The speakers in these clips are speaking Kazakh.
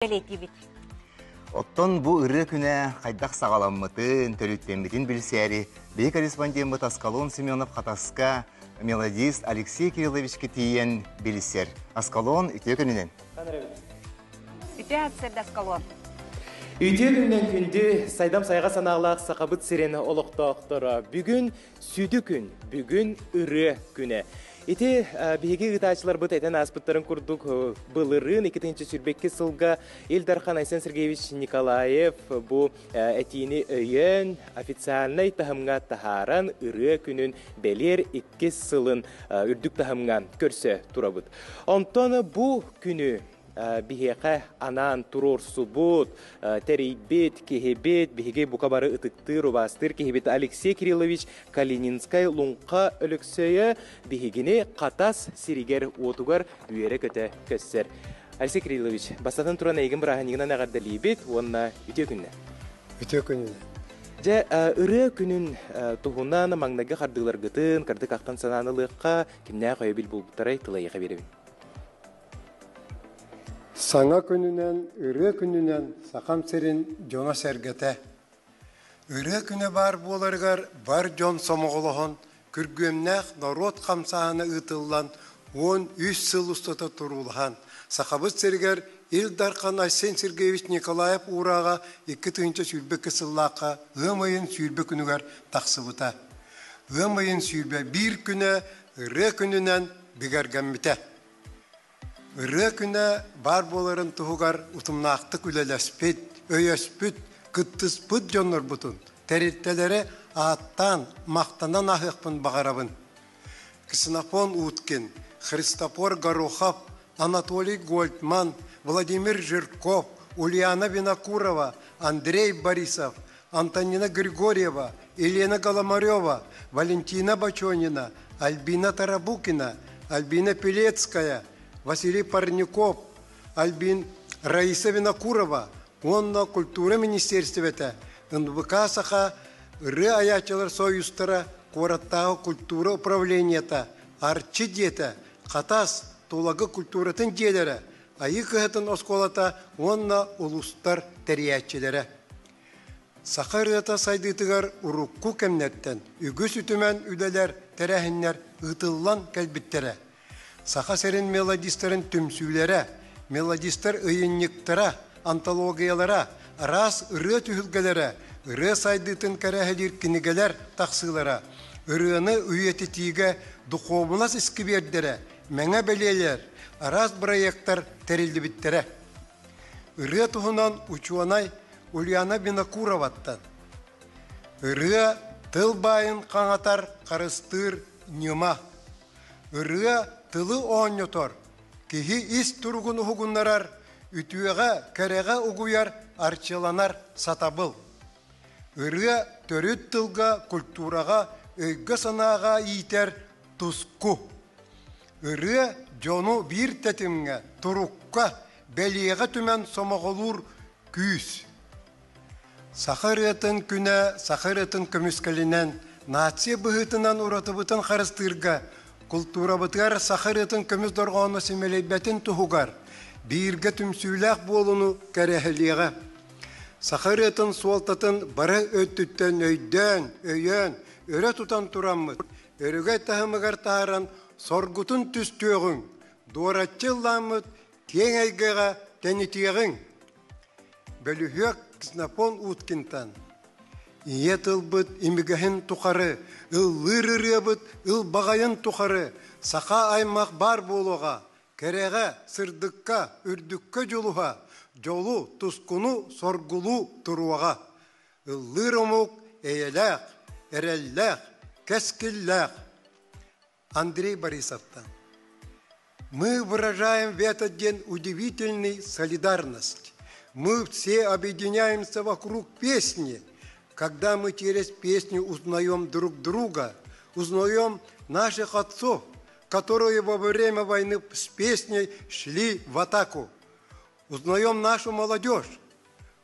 Белетибит. Оттон бу ыры күнә қайдақ сағаламмытын, төліттембетін білсәрі, бей корреспондент Аскалон Семенов Хатаска мелодист Алексей Кириллович Кетиен білсер. Аскалон үте күнінен. Үте әтсерді Аскалон. Үте күннен күнді сайдам сайға санағылақ сақабыт сирені олықтақтыра. Бүгін сүді күн, бүгін ыры күні. Ити биһиги ытаачылар быт этен аспыттарын курдук былырын 2-нче сүрбекке сылга Илдархан Айсен Сергеевич Николаев бу этини өйен официальный тахымга тахаран ыры күнүн белер 2 сылын үрдүк тахымга көрсө турабыт. Онтон бу күнү бихеқа анан турор субут, терейбет, кехебет, бихеге букабары ытыктыр, убастыр, кехебет Алексей Кириллович Калининскай лунqa өліксөйі бихегіне қатас сиригер отугар үйері көті көссер. Алексей Кириллович, бастатын туран әйгін бір ағанығынан ағарды лейбет, онына үте күнне? Үте күнне. Жа, ұры күнін тұғынан маңнағы қардығылар ғытын, қардық ақтан сананылыққа кімне қойы біл бұлбұттарай тылайыға беремін. Саңа күнінен, үрі күнінен сақам серін жона сәргеті. Үрі күні бар боларғар бар жон сомығылығын, күргөмнәқ народ қамсағаны ұтылан 13 сыл ұстата тұрулыған. Сақабыт сәргер Илдархан Айсен Сергеевич Николаев ұраға 2-нче сүрбекі сыллаққа ғымайын сүрбе күнігер тақсыбыта. Ғымайын сүрбе бір күні үрі күнінен бігергенміте. Үрі күні бар боларын тұғығар ұтымнақтық үлелеспет, өйеспет, күттіспет жоныр бұтын. Тәреттелері аттан, мақтанан ақықпын бағарабын. Ксенофон Уткин, Христофор Горохов, Анатолий Гольдман, Владимир Жирков, Ульяна Винокурова, Андрей Борисов, Антонина Григорьева, Елена Голомарева, Валентина Бачонина, Альбина Тарабукина, Альбина Пелецкая, Василий Парников, Альбин Раиса Винокурова, онна культура министерствета, НВК саха ыры аячылар союзтара кораттағы культура управлениета, арчы дета, қатас толагы культуратын делері, айық ғытын осколата онна улустар тәриятчелері. Саха ырыта сайдытығар урукку кемнеттен, үгіс үтімен үделер, тәрәхіннер, ұтылан кәлбіттері. Саха серин мелодистерин түмсүйлері, мелодистер ыйынниктара, антологиялара, рас ыры түхілгелері, ыры сайдытын кәрәхелер кінігелер тақсылара, ырыны үйететіге духовнас іскібердері, мәңі белелер, рас проекттар тәрілді біттері. Ыры тұхынан учуанай Ульяна Винокуроваттан. Ыры тыл байын қаңатар қарыстыр нема. Ыры тылы оңнотор, кихи ис тургун угуннарар, үтүеға кәреға угуяр арчыланар сатабыл. Ыры төрүт тылға культураға, өйгі санаға ийтер туску. Ыры жону бир тәтімге, турукка, бәлиеға түмен сомағылур күйіс. Сахарытын күні, сахарытын көміскалінен, нация бұғытынан ұратыбытын қарыстырға, культура бұтығар сахарытын көміз дорғаны семелейбәтін тұхуғар, бейірге түмсүйләқ болуну кәрәхіліға. Сахарытын суалтатын бары өттіттен өйен, өрі тұтан тұраммыд. Өріге тахымығар тағаран соргутын түстөғін, дуаратчылламыд, тең әйгіға тәнетеғін. Бөліхек Ксенофон Уткинтан. Ие тылбыт имігіхін тұқары, ыллыр бұт, ыл бағайын тұқары, сақа аймақ бар болуға, кәреға, сырдыққа, үрдікке жолуға, жолу, тұскуну, соргулу тұруаға. Ыллыр омук, әйеләқ, әрәлләқ, кәскілләқ. Андрей Борисовтан. Мы выражаем в этот день удивительную солидарность. Мы все объединяемся вокруг песни. Когда мы через песню узнаем друг друга, узнаем наших отцов, которые во время войны с песней шли в атаку, узнаем нашу молодежь.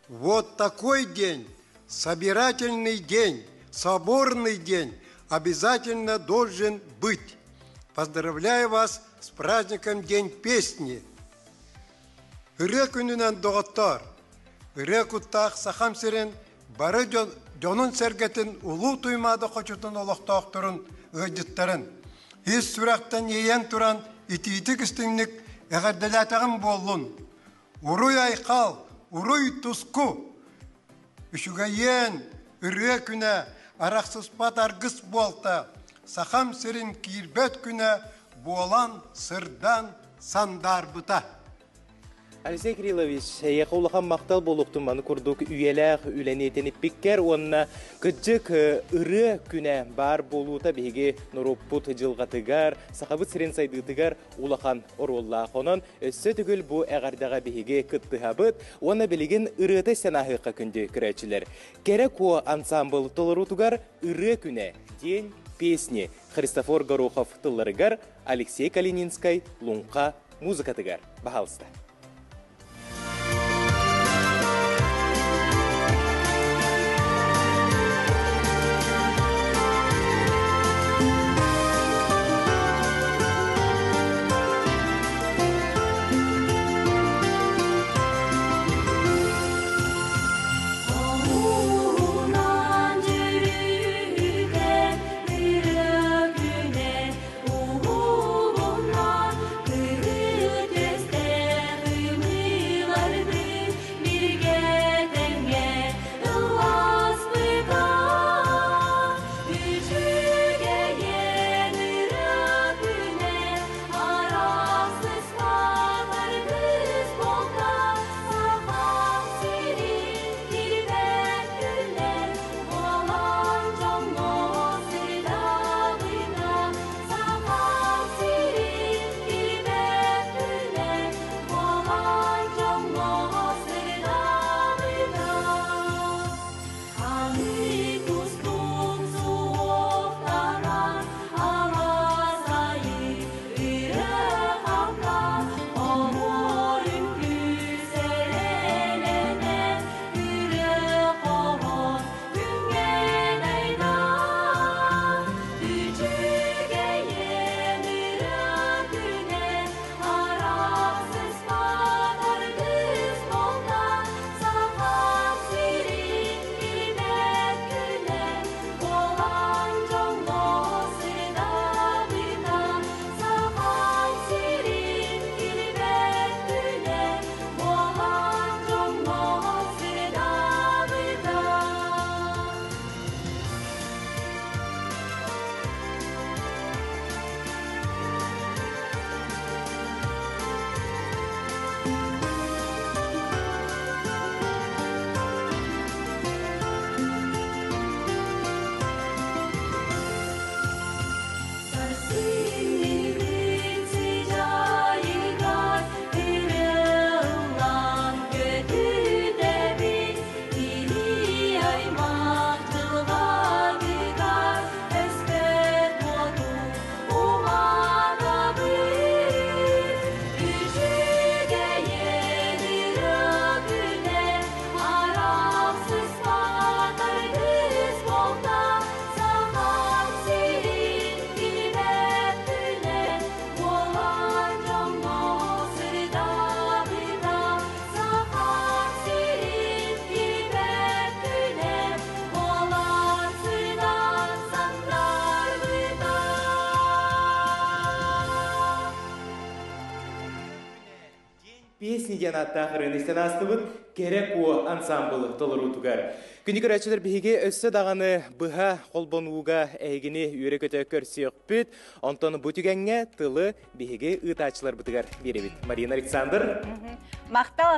Вот такой день, собирательный день, соборный день обязательно должен быть. Поздравляю вас с праздником День песни. ыры күнінен доғыттар. Ыры күттақ сақам сирен бары жонун сәргетін улу туймады қочутын олықтақтырын ұйдыттарын. Ес сүрақтан еен тұран ититі кістіңнік әғарделатығын болын. Уруй айқал, уруй туску. Үшігайен ыры күні арақсыспат арғыс болта. Сақам сирен кирбет күні болан сырдан сандар бұта. Алексей Кириллович, яқаулақан мақтал болуқтың маны күрдік үйеләқ үленетеніп беккер, онына күджік ұры күні бар болуыта беге нұруппут жылғатыгар, сақабыт сирен сайдығытыгар улақан ороллақ. Онын өссі түгіл бұл әғардаға беге күттіғабыт, оны білеген ұрыты сәнахықа күнді күрәчілер. Керек о ансамбл толырутыгар ұры күні, день песни Христофор Горохов тылларыгар, Алексей Калининскай лунқа музыкатыгар. Бахалысты. Песни янатта хырыныстан астыбыт керек о ансамбл толырутугар. Күні көрәтшілер бігі өссі дағаны бұға қолбонуға әйгіні үйрі көті көрсек бүт, онтоны бұтігенге тылы бігі ұтачылар бұтығар беребет. Марина Александр. Мақтал